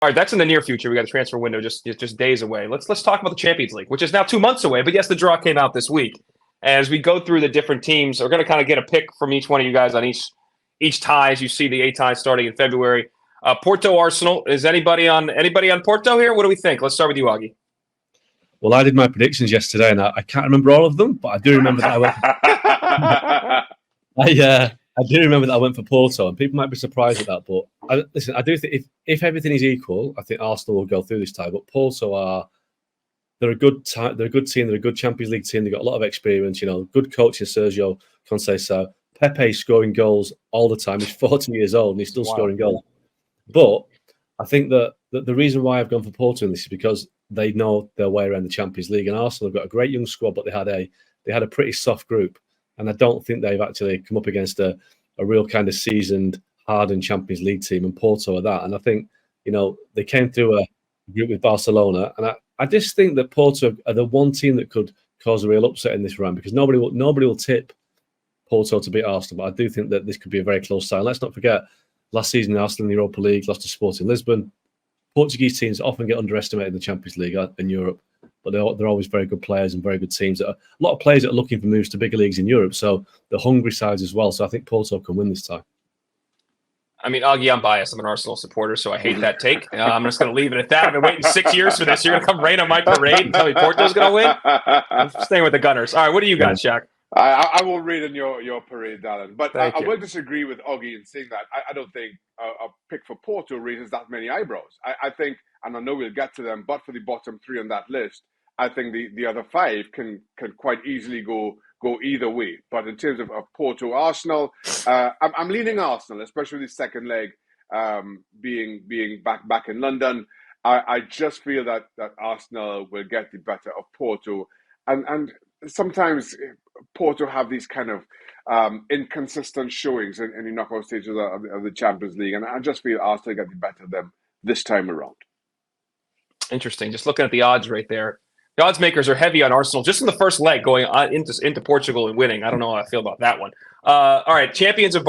All right, that's in the near future. We got a transfer window just days away. Let's talk about the Champions League, which is now 2 months away. But yes, the draw came out this week. As we go through the different teams, we're going to kind of get a pick from each one of you guys on each tie. As you see the 8 ties starting in February. Porto Arsenal. Is anybody on Porto here? What do we think? Let's start with you, Augie. Well, I did my predictions yesterday, and I can't remember all of them, but I do remember that I do remember that I went for Porto, and people might be surprised at that. But I do think if everything is equal, I think Arsenal will go through this tie. But Porto they're a good team. They're a good Champions League team. They've got a lot of experience. Good coach in Sergio Conceição. Pepe scoring goals all the time. He's 40 years old and he's still scoring goals. But I think that the reason why I've gone for Porto in this is because they know their way around the Champions League, and Arsenal have got a great young squad, but they had a pretty soft group. And I don't think they've actually come up against a real kind of seasoned, hardened Champions League team, and Porto are that. And I think, they came through a group with Barcelona, and I just think that Porto are the one team that could cause a real upset in this round, because nobody will tip Porto to beat Arsenal. But I do think that this could be a very close tie. Let's not forget, last season Arsenal in the Europa League lost to Sporting Lisbon. Portuguese teams often get underestimated in the Champions League in Europe, but they're always very good players and very good teams. A lot of players that are looking for moves to bigger leagues in Europe, so the hungry sides as well. So I think Porto can win this time. I mean, Augie, I'm biased. I'm an Arsenal supporter, so I hate that take. I'm just going to leave it at that. I've been waiting 6 years for this. You're going to come rain on my parade and tell me Porto's going to win? I'm staying with the Gunners. All right, what do you got, Shaq? I will read in your parade, Dalen. But I will disagree with Augie in saying that. I don't think a pick for Porto raises that many eyebrows. I think, and I know we'll get to them, but for the bottom 3 on that list, I think the other 5 can quite easily go either way. But in terms of Porto, Arsenal, I'm leaning Arsenal, especially the second leg being back in London. I just feel that Arsenal will get the better of Porto, and sometimes Porto have these kind of inconsistent showings in the knockout stages of the Champions League, and I just feel Arsenal get the better of them this time around. Interesting. Just looking at the odds right there. The odds makers are heavy on Arsenal just in the first leg going into Portugal and winning. I don't know how I feel about that one. All right, champions of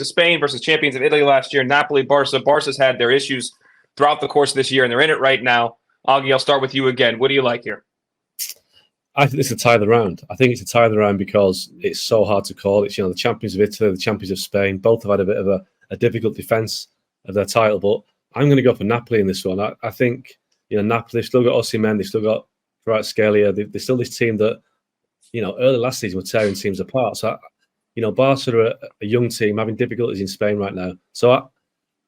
Spain versus champions of Italy last year. Napoli, Barca. Barca's had their issues throughout the course of this year, and they're in it right now. Augie, I'll start with you again. What do you like here? I think it's a tie of the round. I think it's a tie of the round because it's so hard to call. It's the champions of Italy, the champions of Spain. Both have had a bit of a difficult defence of their title, but I'm going to go for Napoli in this one. I think Napoli, they've still got Osimhen, they've still got Kvaratskhelia. They're still this team that, early last season were tearing teams apart. So, Barca are a young team having difficulties in Spain right now. So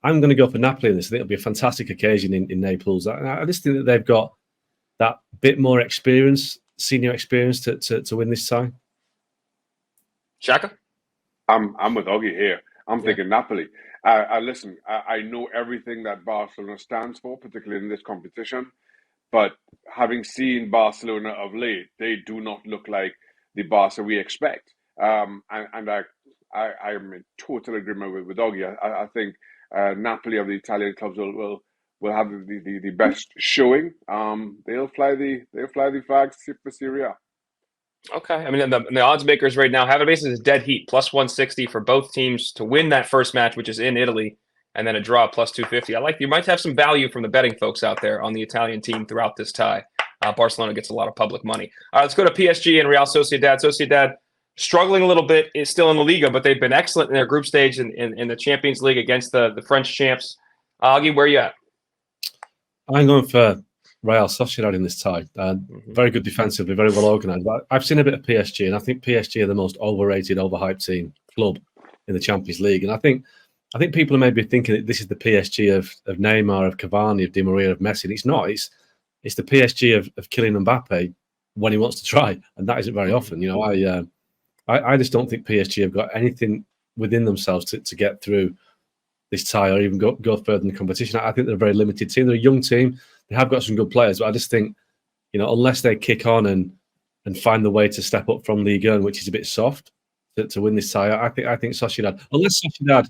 I'm going to go for Napoli in this. I think it'll be a fantastic occasion in Naples. I just think that they've got that bit more experience, senior experience to win this tie. Shaka? I'm with Augie here. I'm thinking Napoli. Listen, I know everything that Barcelona stands for, particularly in this competition. But having seen Barcelona of late, they do not look like the Barca we expect. And I am in total agreement with Augie. I think Napoli of the Italian clubs will have the best showing. They'll fly the flags for Serie A. Okay. I mean, the odds makers right now have it basically as dead heat, plus 160 for both teams to win that first match, which is in Italy, and then a draw plus 250. You might have some value from the betting folks out there on the Italian team throughout this tie. Barcelona gets a lot of public money. All right, let's go to PSG and Real Sociedad. Sociedad struggling a little bit, is still in the Liga, but they've been excellent in their group stage in the Champions League against the French champs. Augie, where are you at? I'm going for Real Sociedad in this tie. Very good defensively, very well organised. But I've seen a bit of PSG, and I think PSG are the most overrated, overhyped club in the Champions League. And I think people are maybe thinking that this is the PSG of Neymar, of Cavani, of Di Maria, of Messi. And it's not. It's the PSG of Kylian Mbappe when he wants to try, and that isn't very often. I just don't think PSG have got anything within themselves to get through this tie or even go further in the competition. I think they're a very limited team. They're a young team. They have got some good players, but I just think, unless they kick on and find the way to step up from Ligue 1, which is a bit soft, to win this tie, I think Sociedad, unless Sociedad,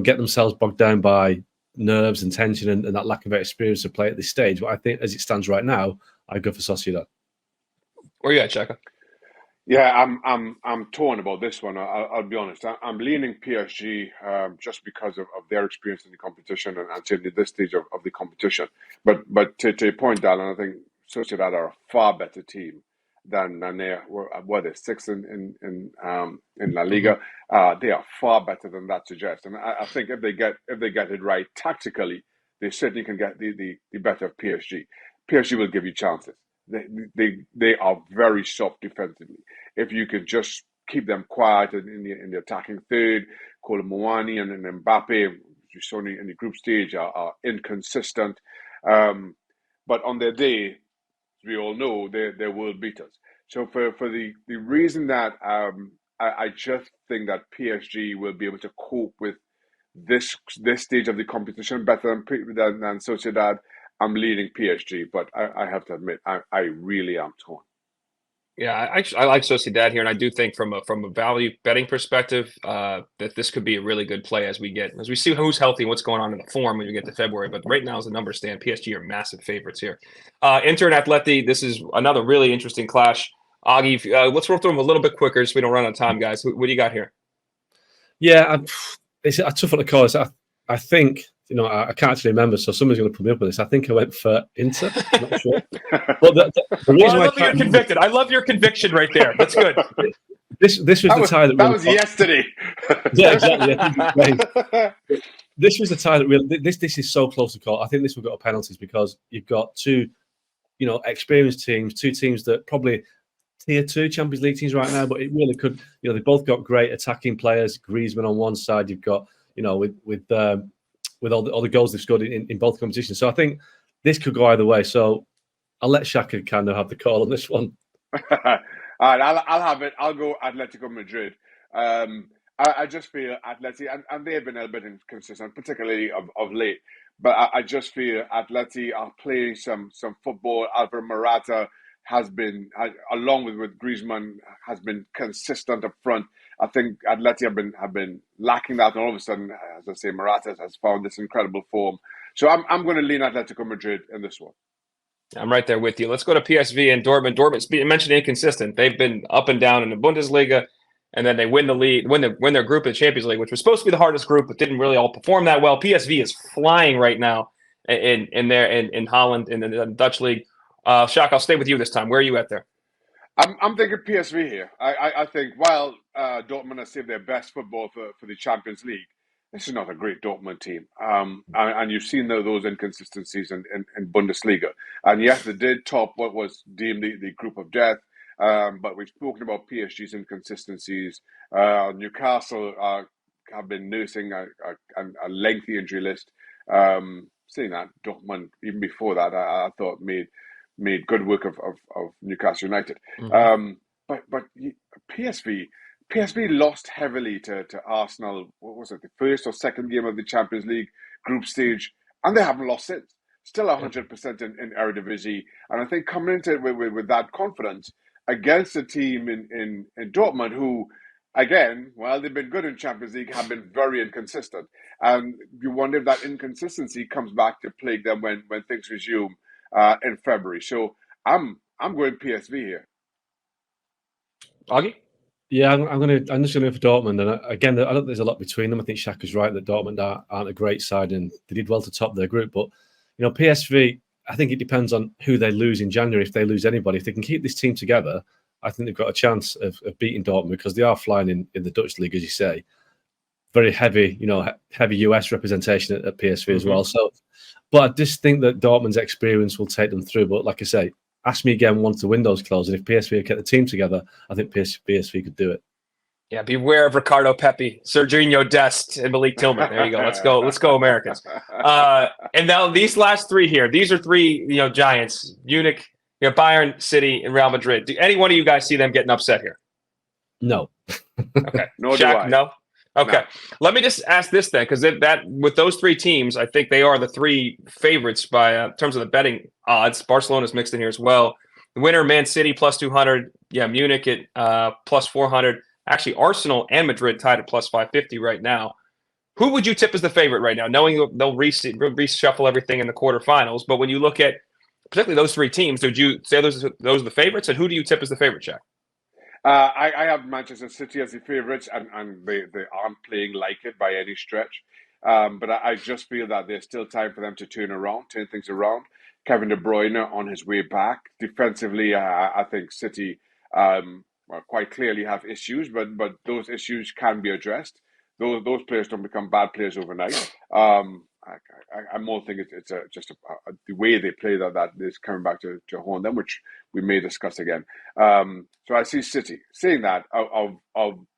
get themselves bogged down by nerves and tension and that lack of experience to play at this stage. But I think as it stands right now, I go for Sociedad. Where are you at, Shaka? Yeah, I'm torn about this one. I'll be honest. I'm leaning PSG just because of their experience in the competition and certainly this stage of the competition. But to your point, Alan, I think Sociedad are a far better team than they were they sixth in La Hmm. Liga. They are far better than that suggests. And I think if they get it right tactically, they certainly can get the better of PSG. PSG will give you chances. They are very soft defensively. If you could just keep them quiet in the attacking third, Koulibaly and Mbappe, you saw in the group stage, are inconsistent. But on their day, we all know they're world beaters. So for the reason that I just think that PSG will be able to cope with this stage of the competition better than Sociedad, I'm leading PSG, but I have to admit I really am torn. Yeah, I like Sociedad here, and I do think from a value betting perspective that this could be a really good play as we see who's healthy and what's going on in the form when we get to February. But right now, as the numbers stand, PSG are massive favorites here. Inter and Atleti, this is another really interesting clash. Augie, let's roll through them a little bit quicker so we don't run out of time, guys. What do you got here? Yeah, it's a tough one to call. I think, I can't actually remember, so somebody's going to put me up with this. I think I went for Inter. I'm not sure. But the reason I love that you're convicted. I love your conviction right there. That's good. This was the tie that was yesterday. Yeah, exactly. This was the tie that really. This is so close to call. I think this will go to penalties because you've got two, experienced teams, two teams that probably tier 2 Champions League teams right now, but it really could. They both got great attacking players. Griezmann on one side, you've got with all the goals they've scored in both competitions. So I think this could go either way. So I'll let Shaka kind of have the call on this one. All right, I'll have it. I'll go Atletico Madrid. I just feel Atleti, and they have been a little bit inconsistent, particularly of late. But I just feel Atleti are playing some football. Alvaro Morata has been, along with Griezmann, has been consistent up front. I think Atleti have been lacking that, and all of a sudden, as I say, Morata has found this incredible form. So I'm going to lean Atletico Madrid in this one. I'm right there with you. Let's go to PSV and Dortmund. Dortmund, you mentioned inconsistent. They've been up and down in the Bundesliga, and then they win the league, win their group in the Champions League, which was supposed to be the hardest group, but didn't really all perform that well. PSV is flying right now in Holland in the Dutch league. Shaka, I'll stay with you this time. Where are you at there? I'm thinking PSV here. I think while Dortmund has saved their best football for the Champions League, this is not a great Dortmund team. And you've seen those inconsistencies in Bundesliga. And yes, they did top what was deemed the group of death. But we've spoken about PSG's inconsistencies. Newcastle have been nursing a lengthy injury list. Saying that, Dortmund, even before that, I thought made good work of Newcastle United. Mm-hmm. But PSV lost heavily to Arsenal. What was it, the first or second game of the Champions League group stage, and they haven't lost since. Still 100% in Eredivisie, and I think coming into it with that confidence against a team in Dortmund who, again, while they've been good in Champions League, have been very inconsistent, and you wonder if that inconsistency comes back to plague them when things resume in February. So I'm going PSV here. Augie? Yeah, I'm just going to go for Dortmund. And again, I don't think there's a lot between them. I think Shaka's right that Dortmund aren't a great side, and they did well to top their group. But PSV, I think it depends on who they lose in January. If they lose anybody, if they can keep this team together, I think they've got a chance of beating Dortmund because they are flying in the Dutch league, as you say. Very heavy, heavy US representation at PSV as well. So, but I just think that Dortmund's experience will take them through. But like I say, ask me again once the window's closed, and if PSV get the team together, I think PSV could do it. Yeah, beware of Ricardo Pepi, Serginho Dest, and Malik Tillman. There you go. Let's go, Americans. And now these last three here, these are three, giants: Munich, Bayern, City, and Real Madrid. Do any one of you guys see them getting upset here? No. Okay. Nor do I. No. Okay. No. Let me just ask this then, because that with those three teams, I think they are the three favorites by in terms of the betting odds. Barcelona's mixed in here as well. The winner, Man City plus 200. Yeah, Munich at plus 400. Actually, Arsenal and Madrid tied at plus 550 right now. Who would you tip as the favorite right now, knowing they'll reshuffle everything in the quarterfinals? But when you look at particularly those three teams, would you say those are the favorites? And who do you tip as the favorite, Jack? I have Manchester City as the favourites, and they aren't playing like it by any stretch. But I just feel that there's still time for them to turn things around. Kevin De Bruyne on his way back. Defensively, I think City quite clearly have issues, but those issues can be addressed. Those players don't become bad players overnight. I more think it's just the way they play that is coming back to haunt them, which we may discuss again. So I see City. Saying that, of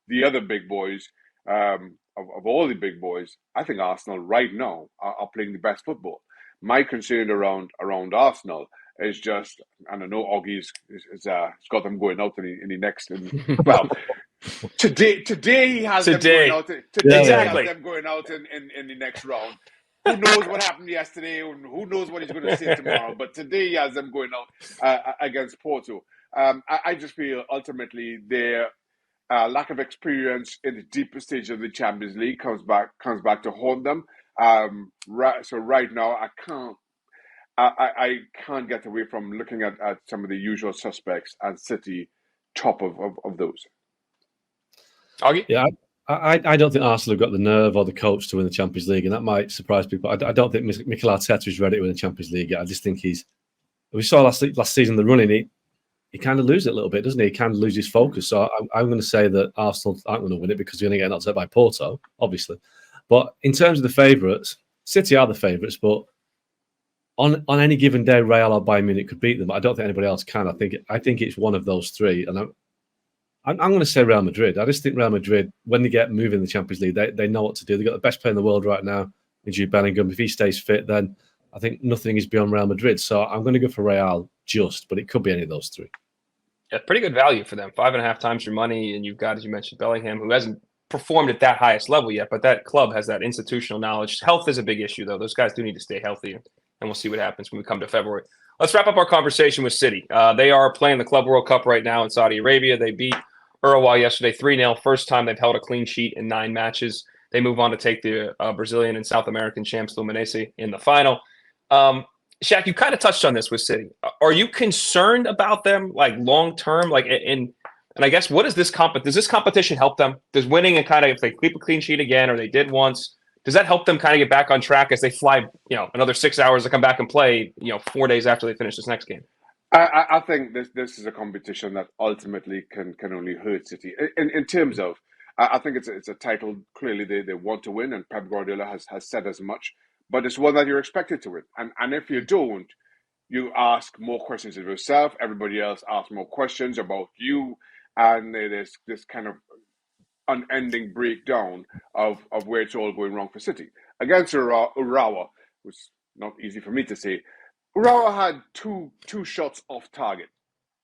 the other big boys, of all the big boys, I think Arsenal right now are playing the best football. My concern around Arsenal is just, and I know Oggie's got them going out in the next. Well, today he has them going out. Today exactly. He has them going out in the next round. Who knows what happened yesterday? Who knows what he's going to say tomorrow? But today he has them going out against Porto. I just feel ultimately their lack of experience in the deeper stage of the Champions League comes back to haunt them. So right now I can't get away from looking at some of the usual suspects and City top of those. Augie? Yeah, I don't think Arsenal have got the nerve or the coach to win the Champions League, and that might surprise people. I don't think Mikel Arteta is ready to win the Champions League yet. I just think we saw last season the running, he kind of loses it a little bit, doesn't he? He kind of loses focus. So I'm going to say that Arsenal aren't going to win it because they're going to get knocked out by Porto, obviously. But in terms of the favourites, City are the favourites, but on any given day, Real or Bayern Munich could beat them. But I don't think anybody else can. I think it's one of those three, and I'm going to say Real Madrid. I just think Real Madrid, when they get moving in the Champions League, they know what to do. They've got the best player in the world right now, in Jude Bellingham. If he stays fit, then I think nothing is beyond Real Madrid. So I'm going to go for Real but it could be any of those three. Yeah, pretty good value for them. 5.5 times your money, and you've got, as you mentioned, Bellingham, who hasn't performed at that highest level yet, but that club has that institutional knowledge. Health is a big issue, though. Those guys do need to stay healthy, and we'll see what happens when we come to February. Let's wrap up our conversation with City. They are playing the Club World Cup right now in Saudi Arabia. They beat Uruguay yesterday 3-0. First time they've held a clean sheet in 9 matches. They move on to take the Brazilian and South American champs Fluminense in the final. Shaq, you kind of touched on this with City. Are you concerned about them, like long term? Like, and I guess what does this competition help them? Does winning and kind of, if they keep a clean sheet again, or they did once, does that help them kind of get back on track as they fly, another 6 hours to come back and play, 4 days after they finish this next game? I think this is a competition that ultimately can only hurt City in terms of. I think it's a title clearly they want to win, and Pep Guardiola has said as much. But it's one that you're expected to win, and if you don't, you ask more questions of yourself. Everybody else asks more questions about you, and there's this kind of unending breakdown of where it's all going wrong for City against Urawa. Was not easy for me to say. Urawa had two shots off target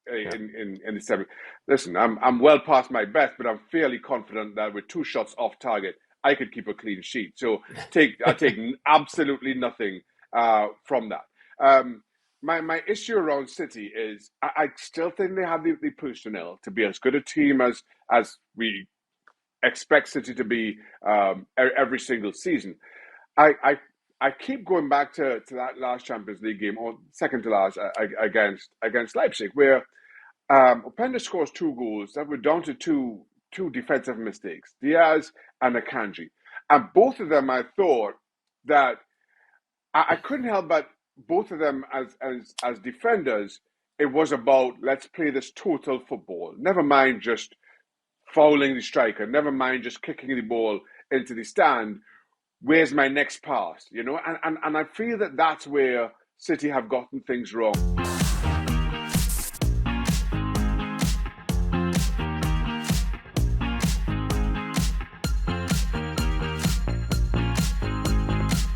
in the semi. Listen, I'm well past my best, but I'm fairly confident that with 2 shots off target, I could keep a clean sheet. So I take absolutely nothing from that. My issue around City is I still think they have the personnel to be as good a team as we expect City to be every single season. I keep going back to that last Champions League game, or second to last, against Leipzig, where Openda scores 2 goals that were down to two defensive mistakes, Diaz and Akanji. And both of them, I thought that I couldn't help but both of them as defenders, it was about, let's play this total football. Never mind just fouling the striker. Never mind just kicking the ball into the stand. Where's my next pass? And I feel that that's where City have gotten things wrong.